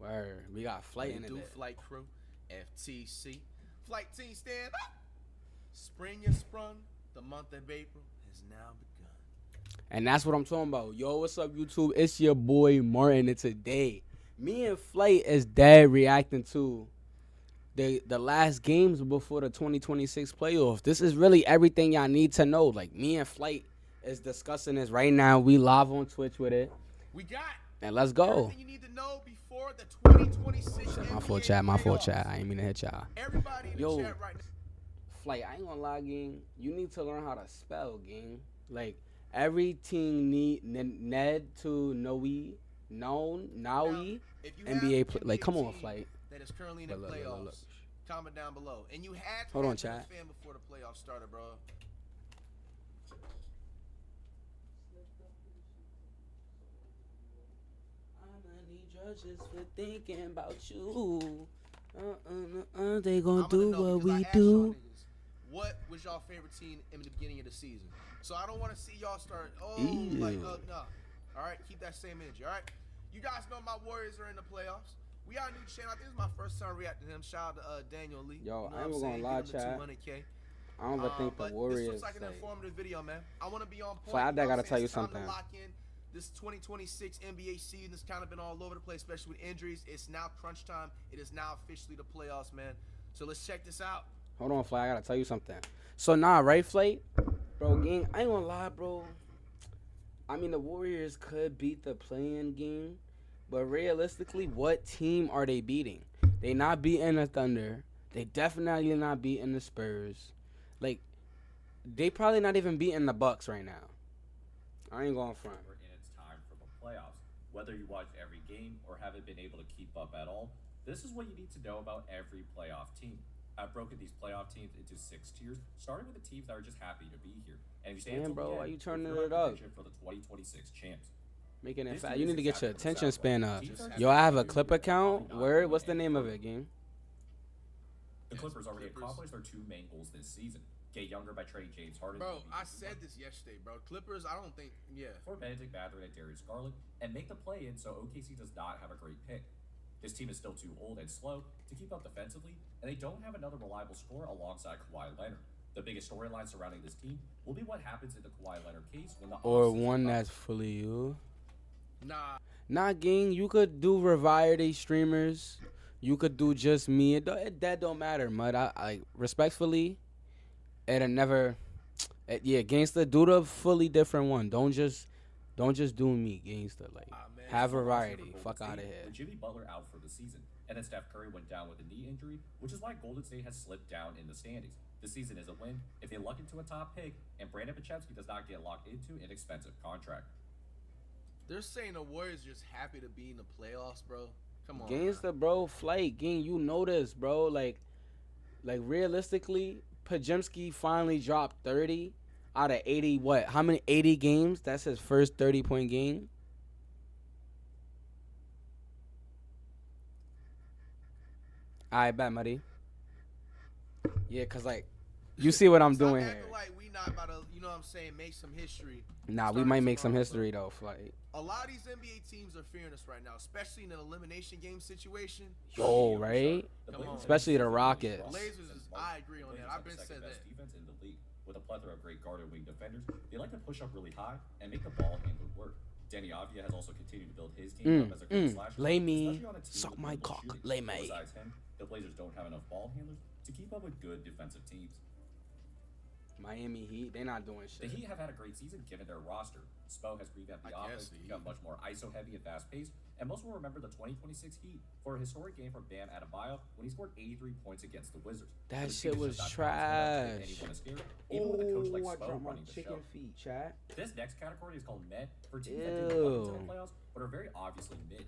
Word. We got flight in it. Flight crew, FTC. Flight team stand up. Spring is sprung. The month of April has now begun. And that's what I'm talking about. Yo, what's up, YouTube? It's your boy Martin, and today, me and Flight is dead reacting to the last games before the 2026 playoffs. This is really everything y'all need to know. Like, me and Flight is discussing this right now. We live on Twitch with it. We got And let's go. everything you need to know before the 2026 Shit, my NBA fault, chat. My fault, playoffs. chat. I ain't mean to hit y'all. Everybody in the Yo. chat right now. Flight, I ain't gonna lie, gang. You need to learn how to spell, gang. Like, every team need Ned to Noe, known, Naui, If you NBA have play. an Like, NBA come on, team Flight. that is currently in the Look. playoffs, comment down below. And you had to Hold on, have been a chat. fan before the playoffs started, bro. Judges for thinking about you. They gonna I'm do gonna know what because I we asked do. y'all niggas, what was y'all favorite team in the beginning of the season? So I don't want to see y'all start, no. All right, keep that same energy, all right? You guys know my Warriors are in the playoffs. We got a new channel. I think this is my first time reacting to him. Shout out to Daniel Lee. Yo, You know I ain't what I'm gonna saying? lie, Give him the chat. 200K. I don't even think the But Warriors. this looks like an informative video, man. I want to be on point. Fly, I you know what gotta I'm tell saying? you It's time to something. lock in. This 2026 NBA season has kind of been all over the place, especially with injuries. It's now crunch time. It is now officially the playoffs, man. So let's check this out. Hold on, Fly. I gotta tell you something. So right, Flight? Bro, gang, I ain't gonna lie, bro. I mean, the Warriors could beat the play-in game, but realistically, what team are they beating? They not beating the Thunder. They definitely not beating the Spurs. Like, they probably not even beating the Bucks right now. I ain't going front. And it's time for the playoffs. Whether you watch every game or haven't been able to keep up at all, this is what you need to know about every playoff team. I've broken these playoff teams into 6 tiers, starting with the teams that are just happy to be here. And if you stay Damn, until bro, the why end, you turning you're it up? for the 2026 champs. Making it This fast. team You is need to get your exactly what it attention sounds span like. up. Teams are Yo, I have a happy to clip be here, account. not Word, going what's the any name of further. it, gang? The Clippers already accomplished their 2 main goals this season. Get younger by trading James Harden. Bro, I said this yesterday, bro. Clippers, I don't think, For Benedict Mathurin and Darius Garland, and make the play-in so OKC does not have a great pick. This team is still too old and slow to keep up defensively, and they don't have another reliable scorer alongside Kawhi Leonard. The biggest storyline surrounding this team will be what happens in the Kawhi Leonard case when the Or offseason one comes. that's fully you. Nah. Gang, you could do variety streamers. You could do just me. That don't matter, mud. I respectfully, it'll never. Gangsta, do the fully different one. Don't just do me, Gangsta. Like, Man, have So last year variety. for Golden Fuck out of State, here. with Jimmy Butler out for the season, and then Steph Curry went down with a knee injury, which is why Golden State has slipped down in the standings. This season is a win if they luck into a top pick, and Brandon Pochevsky does not get locked into an expensive contract. They're saying the Warriors just happy to be in the playoffs, bro. Come on. Gangsta, bro, Flight, gang, you know this, bro. Like realistically, Pajemski finally dropped 30 out of 80. What? How many? 80 games. That's his first 30-point game. I bet, buddy. Yeah, cause like, you see what I'm Stop doing acting here. like we not about to, you know what I'm saying, make some history. Nah, we starting might make some tomorrow, history though, Flight. A lot of these NBA teams are fearing us right now, especially in an elimination game situation. Yo, right? The Come on. Blazers Especially the have Rockets. Blazers is, I agree on Blazers that. have I've been the said second-best that. defense in the league. With a plethora of great guard and wing defenders, they like to push up really high and make the ball handler work. Danny Avdia has also continued to build his team up as a great slasher. Lay me, especially on a team suck with my minimal cock, shooting. lay me. Besides him, the Blazers don't have enough ball handlers to keep up with good defensive teams. Miami Heat, they not doing The shit. Heat have had a great season given their roster. Spo has revamped the I offense guess to the become Heat. much more ISO-heavy and fast-paced, and most will remember the 2026 Heat for a historic game from Bam Adebayo when he scored 83 points against the Wizards. That The shit team was is just not confident enough to make trash. anyone scared, even with a coach like Oh, I Spo dropped my running the chicken show. feet, chat. This next category is called mid for teams that didn't look into Ew. the playoffs but are very obviously mid.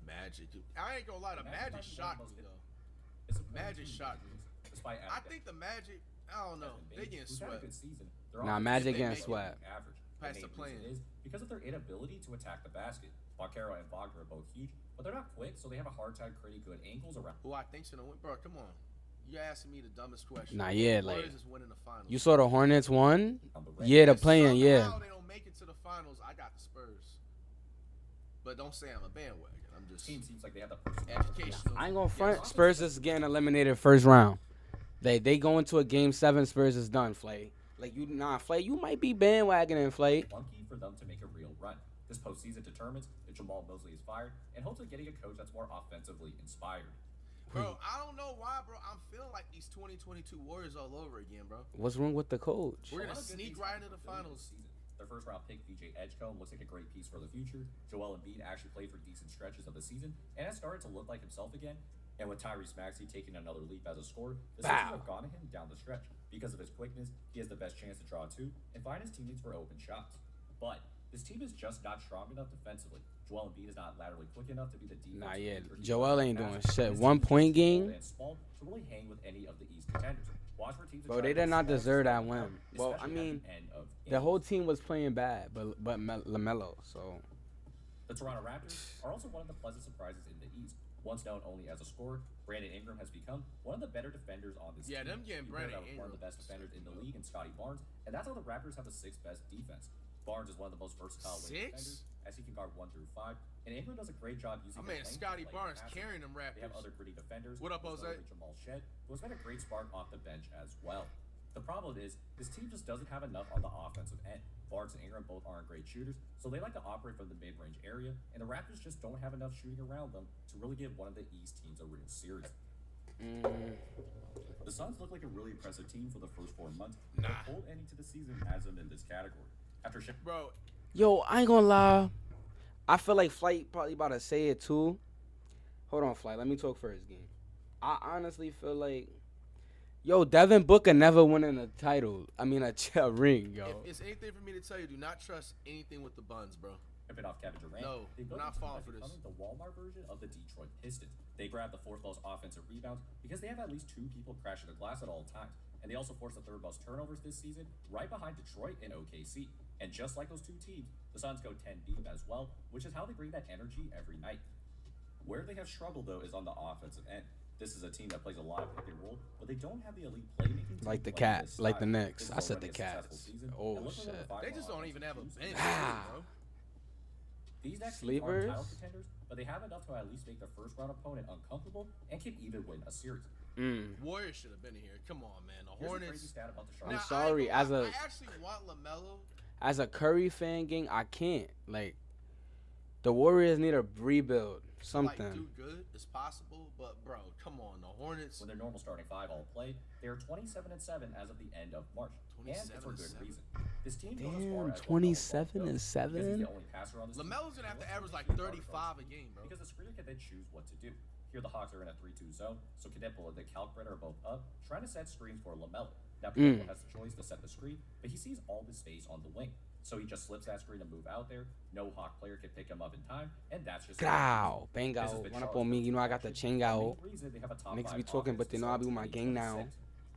Magic. I ain't gonna lie, the Magic shocked me though. It's a Magic team shocked me. Despite I think the Magic, I don't know, they getting who's had a swept. good season. Their Nah, offense Magic is getting making swept. Average. Past The the main play-in. reason is because of their inability to attack the basket. Vaquero and Wagner are both huge, but they're not quick, so they have a hard time creating good angles around. Who I think's gonna win, bro? Come on, you asking me the dumbest question. Nah, yeah, The like, Warriors is winning the finals. you saw the Hornets won? On the red. Yeah, the If playing, yeah. somehow they don't make it to the finals, I got the Spurs. But don't say I'm a bandwagon. I'm The just team seems like they have the personality. educational. I ain't gonna Yeah, front. Spurs is getting eliminated first round. They go into a game 7. Spurs is done. Flay. Like you, Flay. You might be bandwagoning, Flay. Clunky for them to make a real run. This postseason determines if Jamal Mosley is fired and hopefully getting a coach that's more offensively inspired. Bro, I don't know why, bro. I'm feeling like these 2022 Warriors all over again, bro. What's wrong with the coach? We're A gonna lot of good sneak things right happened into the early finals. this season. Their first round pick, VJ Edgecombe, looks like a great piece for the future. Joel Embiid actually played for decent stretches of the season and has started to look like himself again. And with Tyrese Maxey taking another leap as a scorer, the Sixers have gone to him down the stretch. Because of his quickness, he has the best chance to draw two and find his teammates for open shots. But this team is just not strong enough defensively. Joel Embiid is not laterally quick enough to be the defense. Nah, yeah. leader. Joel ain't doing His shit. team 1 is just point too game. old and small to really hang with any of the East contenders. Watch for teams that Bro, try they to did go not small deserve to that slow them win. down, Well, I especially at mean, the end of the games. whole team was playing bad, but LaMelo. So The Toronto Raptors are also one of the pleasant surprises in the East. Once known only as a scorer, Brandon Ingram has become one of the better defenders on this Yeah, team. them getting You pair Brandon that with one of the Ingram best defenders in the league in Scotty Barnes, and that's how the Raptors have the 6th best defense. Barnes is one of the most versatile wing defenders, as he can guard 1 through 5, and Ingram does a great job using My his man length Scotty to play Barnes passes. carrying them They have Raptors. other gritty defenders. What up, most Jose? notably Jamal Shed, who has been a great spark off the bench as well. The problem is, this team just doesn't have enough on the offensive end. Barnes and Ingram both aren't great shooters, so they like to operate from the mid-range area, and the Raptors just don't have enough shooting around them to really give one of the East teams a real series. The Suns look like a really impressive team for the first 4 months, but Nah. the cold ending to the season has them in this category. After Bro, yo, I ain't gonna lie. I feel like Flight probably about to say it too. Hold on, Flight. Let me talk first, game. I honestly feel like, yo, Devin Booker never winning a title. I mean, a ring, yo. if it's anything for me to tell you, do not trust anything with the Buns, bro. ripping off Kevin Durant, No, they we're built not a team falling by for this. becoming the Walmart version of the Detroit Pistons. They grab the 4th most offensive rebounds because they have at least 2 people crashing the glass at all times. And they also force the 3rd most turnovers this season, right behind Detroit and OKC. And just like those 2 teams, the Suns go 10 deep as well, which is how they bring that energy every night. Where they have struggled, though, is on the offensive end. This is a team that plays a lot of pick and roll, but they don't have the elite playmaking. Like the team Cats, this like the size. Knicks. This is I said already the a successful Cats. season, Oh, and look for them to shit. find They more just don't offense even have a to bench, use. bro. These next teams Sleepers? aren't title contenders, but they have enough to at least make their first round opponent uncomfortable and can even win a series. Warriors should have been here. Come on, man. The Here's a Hornets. crazy stat about the I'm Charlotte. sorry, as a- I actually want LaMelo. As a Curry fan, gang, I can't. Like, the Warriors need a rebuild. Something. Like, do good as possible, but bro, come on, the Hornets. When their normal starting 5 all play, they are 27-7 as of the end of March, and it's for good 27-7. reason. This team goes as far Damn, as 27-7? because he's the only passer on this team. LaMelo's gonna have to And average like he's guarded 35 a game, bro. because the screener can then choose what to do. Here the Hawks are in a 3-2 zone, so Cadepo and the Kalkbrenner are both up, trying to set screens for LaMelo. Now Cadepo has the choice to set the screen, but he sees all the space on the wing. So he just slips that screen to move out there. No Hawk player can pick him up in time, and that's just Growl. Bang This has out. been Run up Charlotte's on me. You know I got the go-to chain action, out. and the main reason they have a top Niggas 5 be talking, offense but they know I be with my since gang now. 2026.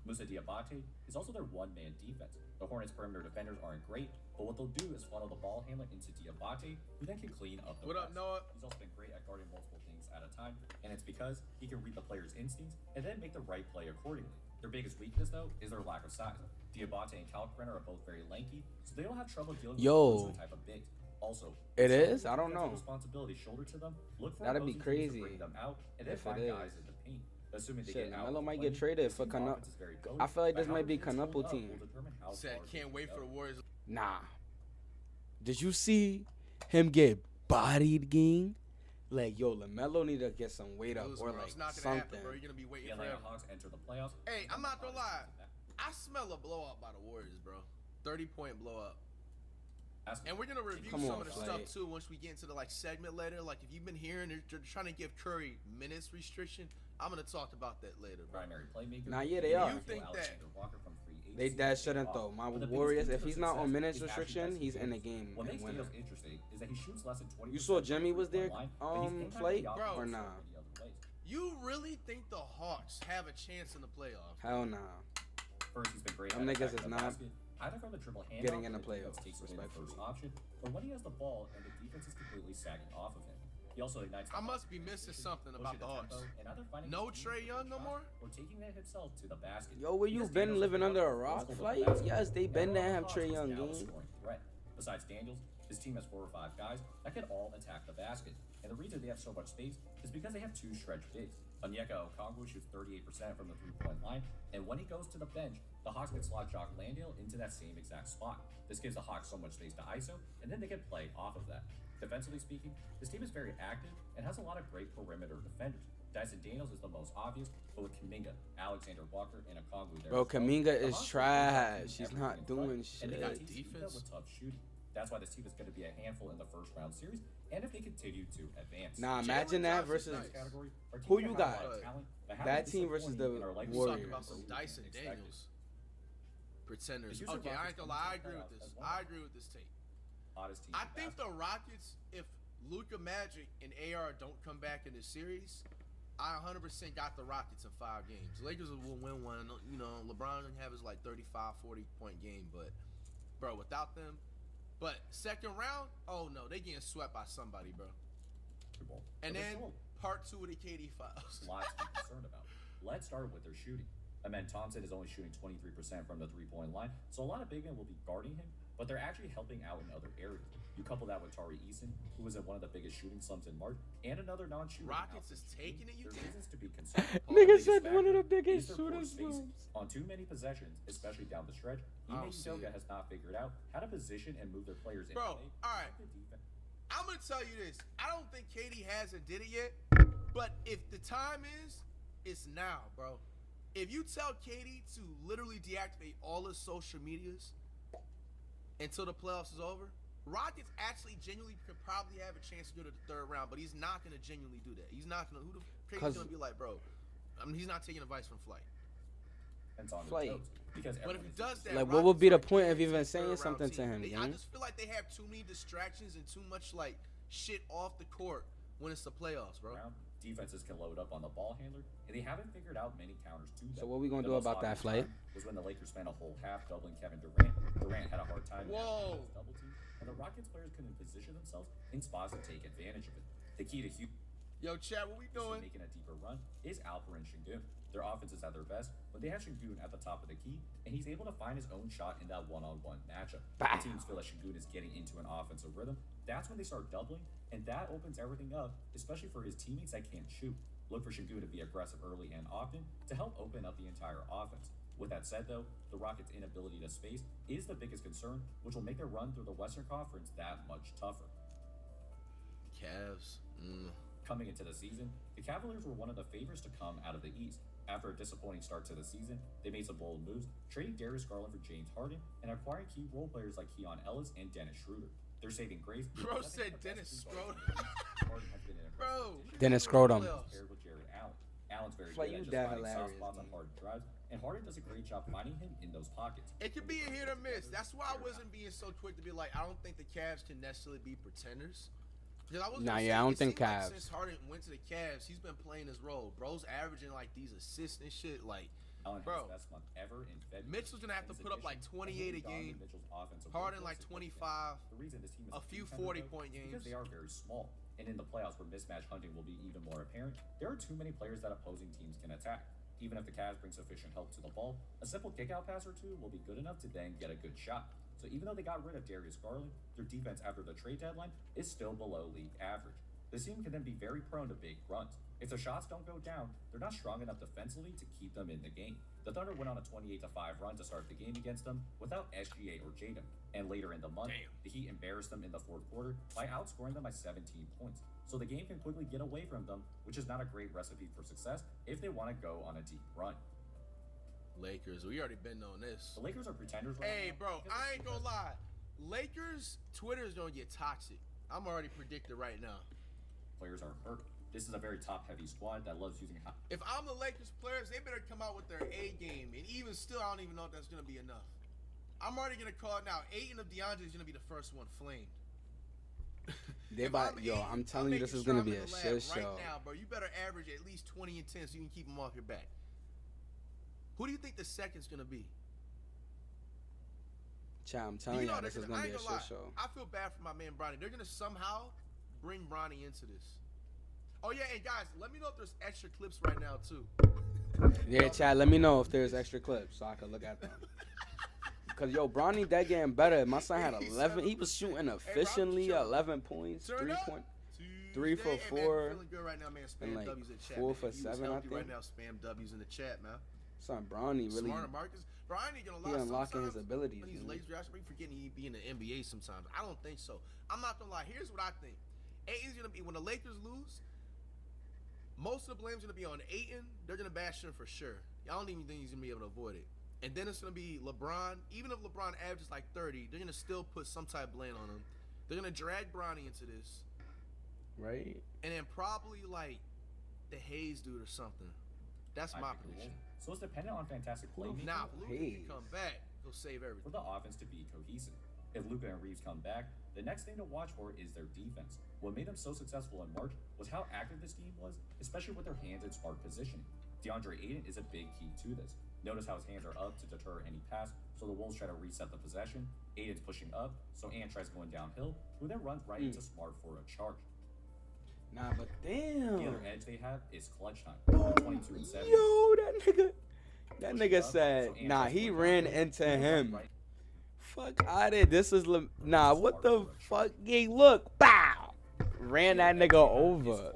Musa Diabate is also their one-man defense. The Hornets' perimeter defenders aren't great, but what they'll do is funnel the ball handler into Diabate, who then can clean up the What up, rest. Noah? He's also been great at guarding multiple things at a time, and it's because he can read the player's instincts and then make the right play accordingly. Their biggest weakness, though, is their lack of size. Diabate and Kalkbrenner are both very lanky, so they don't have trouble dealing with those type of bigs. Also, It if is? someone I don't with know. responsibility shoulder to them, look for That'd be opposing teams to crazy bring them out and then if it find is. guys in the paint. Assuming they Shit, get out Melo of might the get lane, traded this for team's Cano- offense is very potent, I feel like but this how might be the teams hold Canupo up team. will determine how Said far can't they wait go. for the Warriors. Nah. Did you see him get bodied, gang? Like, yo, LaMelo need to get some weight up Lose, or bro. like It's not gonna something. happen, bro. You're gonna be The waiting Atlanta forever. Hawks enter the playoffs. Hey, I'm not gonna lie. I smell a blowout by the Warriors, bro. 30-point blowout. And we're gonna review Come some on, of the Clay. stuff too once we get into the like segment later. Like if you've been hearing they're trying to give Curry minutes restriction, I'm gonna talk about that later, bro. Primary playmaker. Nah, yeah, they and are. You think that- Alexander Walker from free They agency that is shouldn't off. though. My But the biggest Warriors, key if to he's not on success minutes is actually restriction, testing he's in the games. game What and makes winning. Daniels interesting is that he shoots less than 20%. You saw Jimmy was there, Flay, Flay, or nah? You really think the Hawks have a chance in the playoffs? Hell nah. First, he's been great Them at niggas attacking is the not basket, either from the dribble handoff getting in when the the defense playoffs, takes away the first respectfully. option, or when he has the ball and the defense is completely sagging off of him. He also ignites. I must be missing something about the Hawks. No Trae Young no more? Or taking it himself to the basket. Yo, where you Because been Daniels living has under a been rock, physical Flight? basket. Yes, they been And there have Hawks Trae is Young now a game. scoring threat. Besides Daniels, This team has 4 or 5 guys that can all attack the basket. And the reason they have so much space is because they have 2 stretch bigs. Onyeka Okongwu shoots 38% from the three-point line, and when he goes to the bench, the Hawks can slot Jock Landale into that same exact spot. This gives the Hawks so much space to ISO, and then they can play off of that. Defensively speaking, this team is very active and has a lot of great perimeter defenders. Dyson Daniels is the most obvious, but with Kuminga, Alexander Walker, and Okongwu there. Bro, Kuminga is Hawks trash. can He's do not everything in doing front, and they shit. got Defense with tough shooting. That's why this team is going to be a handful in the first round series, and if they continue to advance. Nah, imagine that versus Category, our who teams you have a lot got? of talent, but have That been team versus the disappointing and are likely You to talking Warriors. about some improve Dyson than expected. Daniels. Pretenders. The Houston Okay, I Rockets ain't gonna lie. I come agree into with the this. playoffs as well. I agree with this take. Hottest team I in think the basketball. Rockets, if Luka Magic and AR don't come back in this series, I 100% got the Rockets in 5 games. The Lakers will win one. You know, LeBron can have his like 35, 40-point game, but bro, without them. But second round, oh no, they getting swept by somebody, bro. And But there's then still part 2 of the KD files. lots to be concerned about. Let's start with their shooting. Amen Thompson is only shooting 23% from the three-point line, so a lot of big men will be guarding him, but they're actually helping out in other areas. You couple that with Tari Eason, who was in one of the biggest shooting slumps in March, and another non-shooter. Rockets is taking it, you There's think? reasons to be concerned. Nigga biggest said one of the factor biggest is their poor shooters spacing. slumps. On too many possessions, especially down the stretch, I Ime don't see Udoka it. has not figured out how to position and move their players in Bro, play. alright. The defense. I'm gonna tell you this. I don't think KD hasn't did it yet, but if the time is, it's now, bro. If you tell KD to literally deactivate all his social medias until the playoffs is over, Rockets actually genuinely could probably have a chance to go to the 3rd round, but he's not gonna genuinely do that. He's not gonna. Who the KD's gonna be like, bro? I mean, he's not taking advice from Flight. And on their Flight. toes, because But if everyone he is does used to that, Like, it. what would be the Rockets are point of guaranteed even a saying third-round something to team. him, I gang? just feel like they have too many distractions and too much like shit off the court when it's the playoffs, bro. Round, defenses can load up on the ball handler, and they haven't figured out many counters to them. So what we gonna The do most about that, obvious Flay? time was when the Lakers spent a whole half doubling Kevin Durant. Durant had a hard time. Whoa. against double team, and the Rockets players couldn't position themselves in spots to take advantage of it. The key to Houston Yo, Chad, what we doing? making a deeper run is Alperen Şengün. Their offense is at their best when they have Şengün at the top of the key, and he's able to find his own shot in that one-on-one matchup. Bah. The teams feel that Şengün is getting into an offensive rhythm. That's when they start doubling, and that opens everything up, especially for his teammates that can't shoot. Look for Şengün to be aggressive early and often to help open up the entire offense. With that said, though, the Rockets' inability to space is the biggest concern, which will make their run through the Western Conference that much tougher. Cavs. Coming into the season, the Cavaliers were one of the favorites to come out of the East. After a disappointing start to the season, they made some bold moves, trading Darius Garland for James Harden and acquiring key role players like Keon Ellis and Dennis Schroeder. Their saving grace. Bro is that said they have the Dennis best Schroeder. three guards in the league. Harden has been an impressive Bro. addition. Dennis Playoffs. Scrotum. Paired with Jared Allen. Allen's very Flay, good you at just that finding soft hilarious, spots on man. hard drives, and Harden does a great job finding him in those pockets. It could be a hit or miss. That's why I wasn't being so quick to be like, I don't think the Cavs can necessarily be pretenders. Because I was Nah, gonna yeah, say, I don't it think seemed like Cavs. since Harden went to the Cavs, he's been playing his role. Bro's averaging like these assists and shit. Like, Allen Bro. had his best month ever in February. Mitchell's gonna have to And his put up like addition 28 a has really game. dominated Mitchell's offensive Harden work like significantly. 25. The reason this team is a few contender, 40-point though, is games. because they are very small, and in the playoffs where mismatch hunting will be even more apparent, there are too many players that opposing teams can attack. Even if the Cavs bring sufficient help to the ball, a simple kickout pass or two will be good enough to then get a good shot. So even though they got rid of Darius Garland, their defense after the trade deadline is still below league average. This team can then be very prone to big runs. If their shots don't go down, they're not strong enough defensively to keep them in the game. The Thunder went on a 28-5 run to start the game against them without SGA or Jaden, and later in the month, Damn. the Heat embarrassed them in the fourth quarter by outscoring them by 17 points. So the game can quickly get away from them, which is not a great recipe for success if they want to go on a deep run. Lakers, we already been on this. The Lakers are pretenders right Hey, now bro, because I of ain't the gonna lie. Lakers, Twitter is gonna get toxic. I'm already predicted right now. players are hurt. This is a very top-heavy squad that loves using high. If I'm the Lakers players, they better come out with their A game. And even still, I don't even know if that's gonna be enough. I'm already gonna call it now. Aiden of DeAndre is gonna be the first one flamed. They If about, I'm yo, Aiden, I'm telling you, making this is sure gonna I'm be in a the lab shit right show. now, bro. You better average at least 20 and 10 so you can keep them off your back. Who do you think the second's gonna be? Child, I'm telling You you, know, this they're is gonna- gonna I be a ain't gonna shit lie. show. I feel bad for my man Bronny. They're gonna somehow bring Bronny into this. Oh yeah, and guys, let me know if there's extra clips right now too. Yeah, Chad, let me know if there's extra clips so I can look at them. Cause yo, Bronny that getting better. My son had 11. He was shooting efficiently. 11 points, Turn 3 up. point, 3 for Tuesday. Hey, man, 4. feeling good right now, man. and Spam like W's in the chat. 4 man. for If you 7, was I healthy think. right now, spam W's in the chat, man. Son Bronny really Smarter Marcus. Bro, I ain't gonna he lie. unlocking his Sometimes abilities. when these Man. late drafts, we forgetting he be in the NBA sometimes. I don't think so. I'm not gonna lie. Here's what I think. Aiton's gonna be when the Lakers lose. Most of the blame's gonna be on Ayton. They're gonna bash him for sure. I don't even think he's gonna be able to avoid it. And then it's gonna be LeBron. Even if LeBron averages like 30, they're gonna still put some type of blame on him. They're gonna drag Bronny into this, Right? and then probably like the Hayes dude or something. That's my prediction. So it's dependent on fantastic playmaking. Now, if Luka Hayes. can come back, he'll save For everything. the offense to be cohesive. If Luka and Reeves come back, the next thing to watch for is their defense. What made them so successful in March was how active this team was, especially with their hands in smart positioning. DeAndre Ayton is a big key to this. Notice how his hands are up to deter any pass, so the Wolves try to reset the possession. Ayton's pushing up, so Ant tries going downhill, who then runs right into Smart for a charge. Nah, but damn. The other edge they have is clutch time. They're 22 and 7. Yo, that nigga Pushing said, up, so Ant nah, tries he going ran downhill, into who then runs him. right Fuck out of this is nah. What the fuck? He look, bow, ran that nigga over.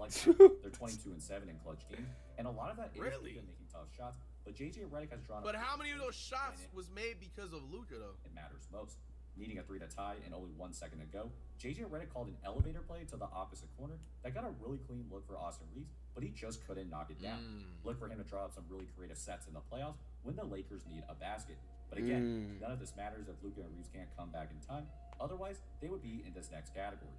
They're 22 and 7 in clutch games, and a lot of that is Really? Luka making tough shots. But JJ Redick has drawn. But up how many of those 50 shots and was made because of Luka though? it matters most. Needing a 3 to tie and only 1 second to go, JJ Redick called an elevator play to the opposite corner that got a really clean look for Austin Reeves, but he just couldn't knock it down. Look for him to draw up some really creative sets in the playoffs when the Lakers need a basket. But again, none of this matters if Luka and Reeves can't come back in time. Otherwise, they would be in this next category.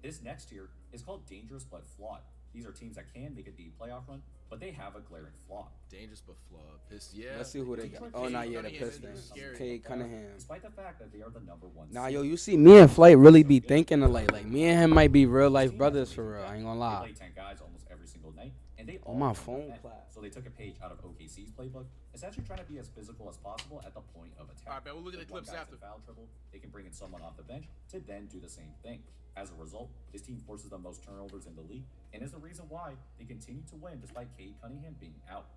This next tier is called dangerous but flawed. These are teams that can make a deep playoff run, but they have a glaring flaw. Dangerous but flawed. Yeah. Let's see who they got. Oh, not yet. The Pistons. Cade Cunningham. Despite the fact that they are the number 1 Nah, seed. yo, you see, me and Flight really be thinking alike. Like me and him might be real life brothers for real. I ain't gonna They lie. play 10 guys almost every single night, and they all my run phone defense. clap. So they took a page out of OKC's playbook, essentially trying to be as physical as possible at the point of attack. All right, man, we'll look at If the one clips guy's after. in foul trouble, they can bring in someone off the bench to then do the same thing. As a result, this team forces the most turnovers in the league, and is the reason why they continue to win despite Cade Cunningham being out.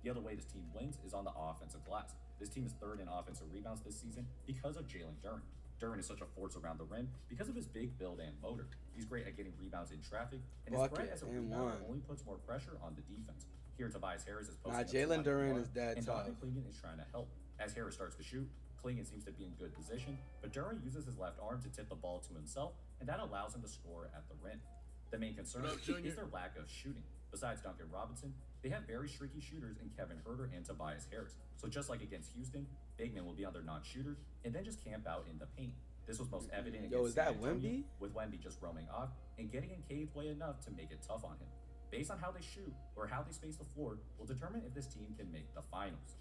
The other way this team wins is on the offensive glass. This team is 3rd in offensive rebounds this season because of Jalen Duren. Duren is such a force around the rim because of his big build and motor. He's great at getting rebounds in traffic, and his threat Bucket as a and rebounder one. only puts more pressure on the defense. Here, Tobias Harris is posting Nah, up to Jalen Mike Duren Moore, is that and tough. Donovan Clingan is trying to help. As Harris starts to shoot, Clingan seems to be in good position, but Duren uses his left arm to tip the ball to himself, and that allows him to score at the rim. The main concern What up, Junior? is their lack of shooting. Besides Duncan Robinson, they have very streaky shooters in Kevin Huerter and Tobias Harris. So just like against Houston, big men will be on their non-shooters and then just camp out in the paint. This was most evident Yo, against is that San Antonio, Wemby? with Wemby just roaming off and getting in Cade's way enough to make it tough on him. Based on how they shoot or how they space the floor will determine if this team can make the finals.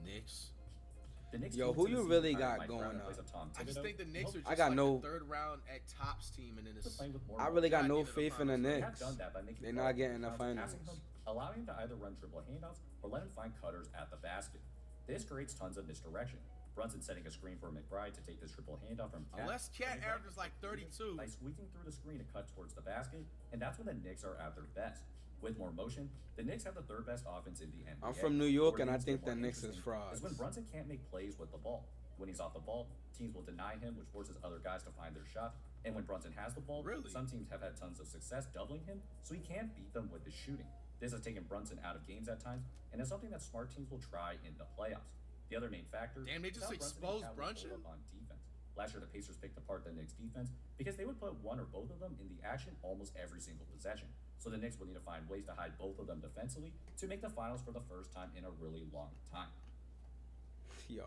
Knicks. The Knicks Yo, came who into the you season really hired got Mike going Brown in on? place of Tom I just Thibodeau, think the Knicks are and just got like no- the 3rd round at tops team, and then hopes it's of playing with more I really got Not no getting to the faith in the finals. They Knicks. have done that by making They're Paul not getting the George passing finals. him, allowing him to either run triple handoffs or let him find cutters at the basket. This creates tons of misdirection. Brunson setting a screen for McBride to take this triple handoff from Cat. Unless Cat McBride averages like 32. by squeaking through the screen to cut towards the basket, and that's when the Knicks are at their best. With more motion, the Knicks have the 3rd best offense in the NBA. I'm from New York, Where and I things think get the more Knicks is interesting frauds. is when Brunson can't make plays with the ball. When he's off the ball, teams will deny him, which forces other guys to find their shot. And when Brunson has the ball, Really? some teams have had tons of success doubling him, so he can't beat them with his shooting. This has taken Brunson out of games at times, and is something that smart teams will try in the playoffs. The other main factor Damn, they is just how exposed and Cal will Brunson? hold up on defense. Last year, the Pacers picked apart the Knicks' defense because they would put one or both of them in the action almost every single possession. So the Knicks will need to find ways to hide both of them defensively to make the finals for the first time in a really long time. Yo,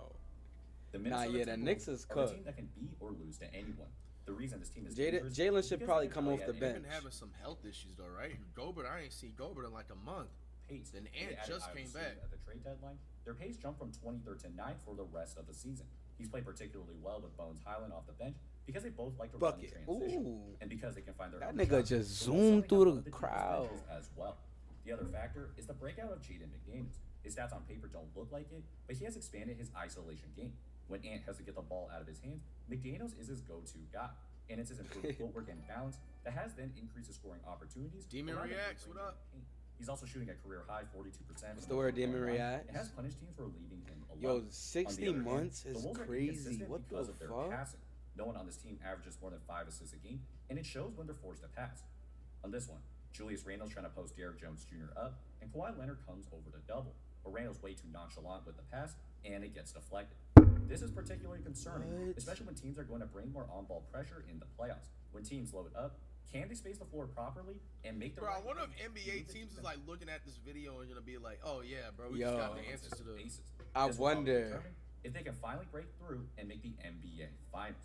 The Nah, Minnesota yeah, the Knicks Timberwolves is are a cooked. team that can beat or lose to anyone. The reason this team is Jalen dangerous should is because probably they can come play off at the any They've bench. been having some health issues though, right? Gobert, I ain't seen Gobert in like a month. pace. Then They Ant added just Iowa came State back. at the trade deadline. Their pace jumped from 23rd to 9th for the rest of the season. He's played particularly well with Bones Highland off the bench because they both like to run in Bucket. transition. Ooh. And because they can find their That own nigga shots, just they also zoomed have through one the of deepest crowd. benches as well. The other factor is the breakout of Jaden McDaniels. His stats on paper don't look like it, but he has expanded his isolation game. When Ant has to get the ball out of his hands, McDaniels is his go-to guy. And it's his improved footwork and balance that has then increased his scoring opportunities. Demon allowing him to reacts, bring what in up? the paint. He's also shooting a career high 42%. What's the word, Damon React? It has punished teams for leaving him alone. Yo, On the 60 other hand, months the is Wolves are crazy. inconsistent What the because of their fuck? passing. No one on this team averages more than 5 assists a game, and it shows when they're forced to pass. On this one, Julius Randle's trying to post Derrick Jones Jr. up, and Kawhi Leonard comes over to double, but Randle's way too nonchalant with the pass, and it gets deflected. This is particularly concerning, especially when teams are going to bring more on-ball pressure in the playoffs. When teams load up, can they space the floor properly and make the Bro, right I wonder if read? NBA teams is like looking at this video and gonna be like, oh yeah, bro, we Yo. just got the answers to the. bases. I This will help wonder. determine if they can finally break through and make the NBA Finals.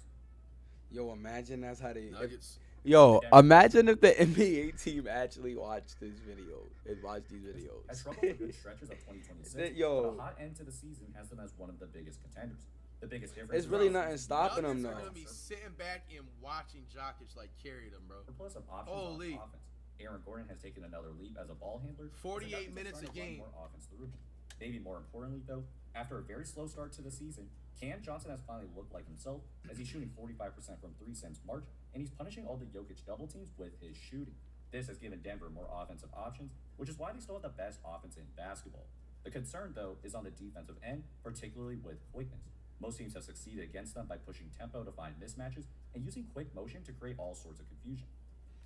Yo, imagine that's how they. Nuggets. Yo, imagine if the NBA team actually watched this video and watched these Has videos. struggled with good stretches of 2026, Yo. but a hot end to the season has them as one of the biggest contenders. The biggest difference It's really is nothing stopping them Nuggets though. are gonna be sitting back and watching Jokic like carry them, bro. plus of options Holy. on offense. Aaron Gordon has taken another leap as a ball handler. 48 minutes a Starting to run game. More offense through him. Maybe more importantly, though, after a very slow start to the season, Cam Johnson has finally looked like himself as he's shooting 45% from three since March, and he's punishing all the Jokic double teams with his shooting. This has given Denver more offensive options, which is why they still have the best offense in basketball. The concern, though, is on the defensive end, particularly with quickness. Most teams have succeeded against them by pushing tempo to find mismatches and using quick motion to create all sorts of confusion.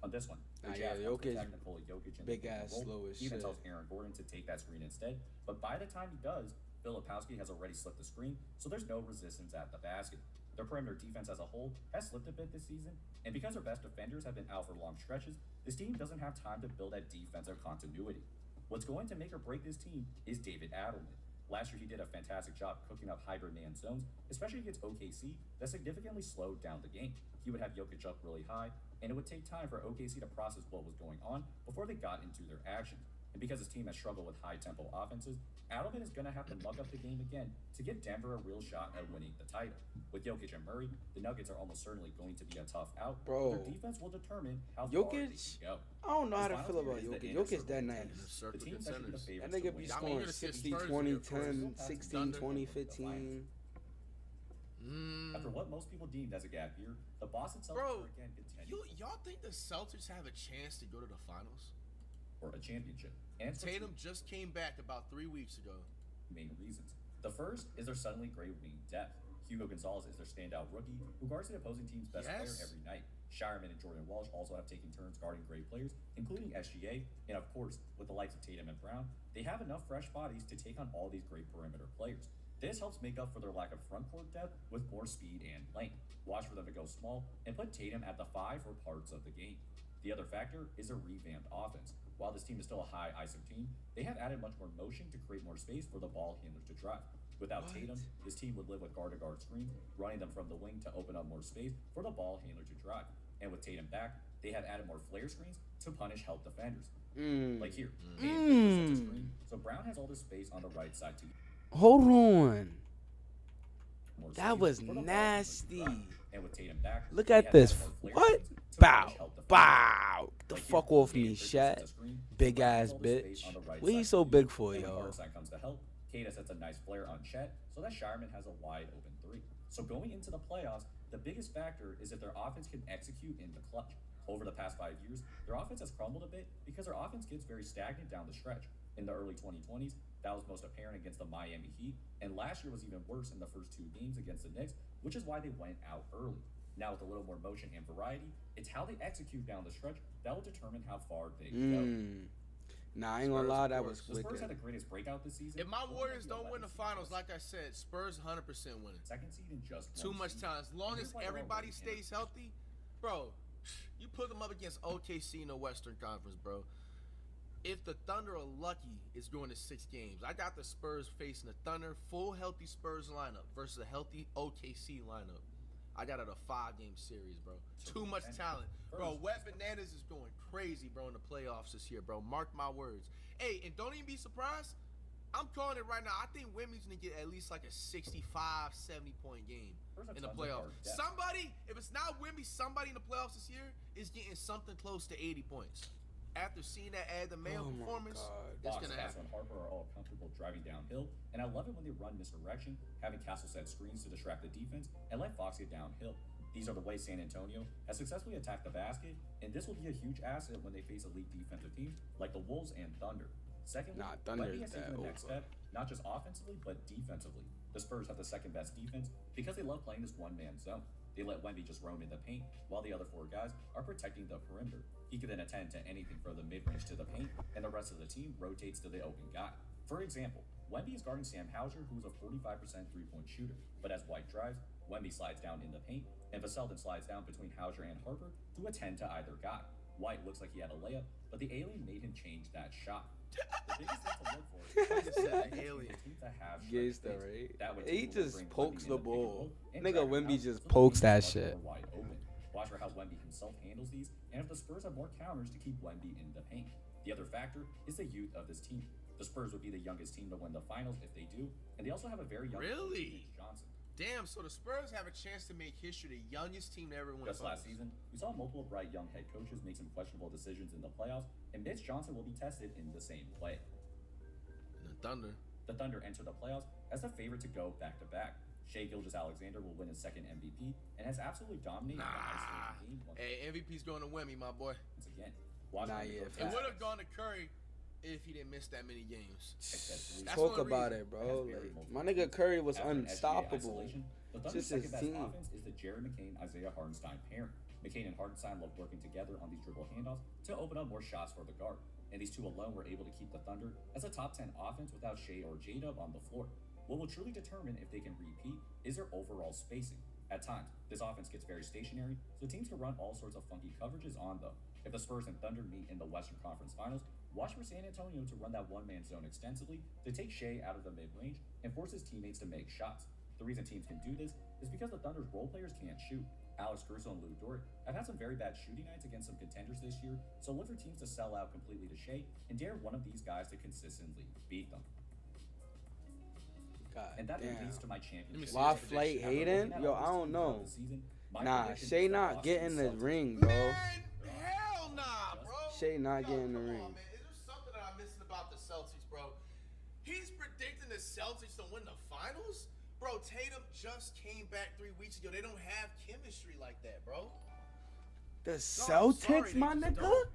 On this one, the yeah, Jazz want to Jokic, attack Nikola Jokic in big the pick and ass roll. slow as He even shit. tells Aaron Gordon to take that screen instead, but by the time he does, Filipowski has already slipped the screen, so there's no resistance at the basket. Their perimeter defense as a whole has slipped a bit this season, and because their best defenders have been out for long stretches, this team doesn't have time to build that defensive continuity. What's going to make or break this team is David Adelman. Last year, he did a fantastic job cooking up hybrid man zones, especially against OKC, that significantly slowed down the game. He would have Jokic up really high, and it would take time for OKC to process what was going on before they got into their actions. And because his team has struggled with high-tempo offenses, Adelman is going to have to muck up the game again to give Denver a real shot at winning the title. With Jokic and Murray, the Nuggets are almost certainly going to be a tough out. Bro. Their defense will determine how far they Jokic, can go. I don't know how to This feel final about tier is the Jokic. inner Jokic's that circle nice. Inner The circle teams that should be the contenders. favorites That nigga to be win. I mean, scoring you're gonna see 60, Spurs 20, here, of course. 10, 16, 20, 15. After what most people deemed as a gap year, the Boston Celtics Bro, are again contending y'all think the Celtics have a chance to go to the finals? for a championship. And it's for Tatum two just came back about 3 weeks ago. main reasons. The first is their suddenly great wing depth. Hugo Gonzalez is their standout rookie who guards the opposing team's best player Yes. every night. Shireman and Jordan Walsh also have taken turns guarding great players, including SGA, and of course, with the likes of Tatum and Brown, they have enough fresh bodies to take on all these great perimeter players. This helps make up for their lack of front court depth with more speed and length. Watch for them to go small and put Tatum at the 5 for parts of the game. The other factor is a revamped offense. While this team is still a high ISO team, they have added much more motion to create more space for the ball handlers to drive. Without Tatum, this team would live with guard-to-guard screens, running them from the wing to open up more space for the ball handler to drive. And with Tatum back, they have added more flare screens to punish help defenders. Like here, Tatum sets a screen, so Brown has all this space on the right side to Hold on. more That space was for the ball handler to nasty. drive. And with Tatum back, Look they at have this. added more flare What? screens to Bow. punish help defenders. Bow. The Like here, fuck off Tatum me, sets Shat. a screen, so Big Brown has ass all this space bitch. on the right What side he to so use. big for, And when yo? Hartenstein comes to help, Kata sets a nice flare on Chet, so that Shireman has a wide open 3. So going into the playoffs, the biggest factor is if their offense can execute in the clutch. Over the past 5 years, their offense has crumbled a bit because their offense gets very stagnant down the stretch. In the early 2020s, that was most apparent against the Miami Heat, and last year was even worse in the first 2 games against the Knicks, which is why they went out early. Now with a little more motion and variety, it's how they execute down the stretch that will determine how far they go. Nah, I ain't gonna Spurs, lie, of that course. was The Spurs quick. had the greatest breakout this season. If my Going Warriors into the don't win the 11th seed finals, West. like I said, Spurs 100% winning. Second seed and just Too one much seed. talent. As long Here's as why they're everybody already in stays healthy, bro, you put them up against OKC in the Western Conference, bro. If the Thunder are lucky, it's going to 6 games. I got the Spurs facing the Thunder, full healthy Spurs lineup versus a healthy OKC lineup. I got it a 5-game series, bro. Too much talent. Bro, Wet Bananas is going crazy, bro, in the playoffs this year, bro. Mark my words. Hey, and don't even be surprised. I'm calling it right now. I think Wemby's going to get at least like a 65, 70-point game in the playoffs. Somebody, if it's not Wemby, somebody in the playoffs this year is getting something close to 80 points. After seeing that add the male performance, it's Fox, going to Castle, happen. and Harper are all comfortable driving downhill, and I love it when they run misdirection, having Castle set screens to distract the defense and let Fox get downhill. These are the ways San Antonio has successfully attacked the basket, and this will be a huge asset when they face elite defensive teams like the Wolves and Thunder. Secondly, Nah, Thunder Wemby is has taken that the next over. step, not just offensively, but defensively. The Spurs have the second best defense because they love playing this one-man zone. They let Wemby just roam in the paint, while the other four guys are protecting the perimeter. He can then attend to anything from the mid-range to the paint, and the rest of the team rotates to the open guy. For example, Wemby is guarding Sam Hauser, who's a 45% three-point shooter, but as White drives, Wemby slides down in the paint, and Vassell then slides down between Hauser and Harper to attend to either guy. White looks like he had a layup, but the alien made him change that shot. The biggest thing to look for is Said alien. to have Gets stretch that bigs. right. That would He typically just bring pokes Wemby the in pick and ball. roll and Nigga, drag him Wemby out just so the pokes team that is much shit. more wide open. Watch for how Wemby himself handles these, and if the Spurs have more counters to keep Wemby in the paint. The other factor is the youth of this team. The Spurs would be the youngest team to win the finals if they do, and they also have a very young Really? Mitch Johnson. Damn, so the Spurs have a chance to make history, the youngest team to ever win. Just last season, we saw multiple bright young head coaches make some questionable decisions in the playoffs, and Mitch Johnson will be tested in the same play. The Thunder. The Thunder enter the playoffs as the favorite to go back-to-back. Shai Gilgeous-Alexander will win his second MVP and has absolutely dominated the isolation game Hey, MVP's going to Wemby, my boy. once again. Watch Nah, Wemby yeah, go It facts. would have gone to Curry if he didn't miss that many games. That's Talk one about reason. it, bro. Like, my nigga Curry was After an SGA unstoppable. isolation, the Just Thunder's his second best team. offense is the Jared McCain, Isaiah Hartenstein pairing. McCain and Hartenstein love working together on these dribble handoffs to open up more shots for the guard. And these two alone were able to keep the Thunder as a top 10 offense without Shea or J-Dub on the floor. What will truly determine if they can repeat is their overall spacing. At times, this offense gets very stationary, so teams can run all sorts of funky coverages on them. If the Spurs and Thunder meet in the Western Conference Finals, watch for San Antonio to run that one-man zone extensively to take Shea out of the mid-range and force his teammates to make shots. The reason teams can do this is because the Thunder's role players can't shoot. Alex Caruso and Lou Dort have had some very bad shooting nights against some contenders this year, so look for teams to sell out completely to Shea and dare one of these guys to consistently beat them. God And that damn. leads to my championship. Why prediction. Flight After looking Hayden? at Yo, all I these don't teams know. throughout the season, my Nah, prediction Shea is the not Boston getting the Celtics. ring, bro. Man, hell nah, bro. Shea not Yo, getting the come ring. on, man. Is there something that I'm missing about the Celtics, bro? He's predicting the Celtics to win the finals? Bro, Tatum just came back 3 weeks ago. They don't have chemistry like that, bro. The I'm Celtics, sorry, they my just nigga? don't.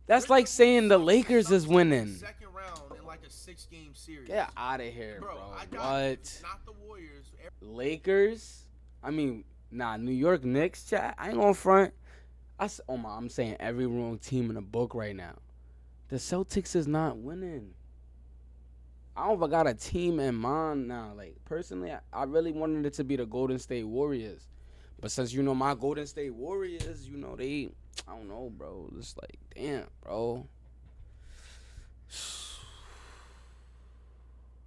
That's We're like gonna saying win the Celtics- Lakers is Celtics winning. Second round in like a 6-game series. Get out of here, Bro, bro. I got What? not the Warriors. Lakers? I mean, nah, New York Knicks, chat. I ain't gonna front. I'm saying every wrong team in the book right now. The Celtics is not winning. I don't even got a team in mind now. Like, personally, I really wanted it to be the Golden State Warriors. But since, my Golden State Warriors, they, I don't know, bro. It's like, damn, bro.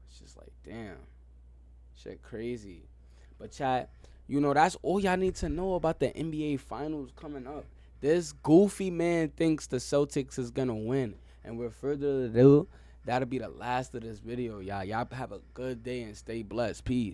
It's just like, damn. Shit crazy. But chat, that's all y'all need to know about the NBA Finals coming up. This goofy man thinks the Celtics is gonna win. And with further ado, that'll be the last of this video, y'all. Y'all have a good day and stay blessed. Peace.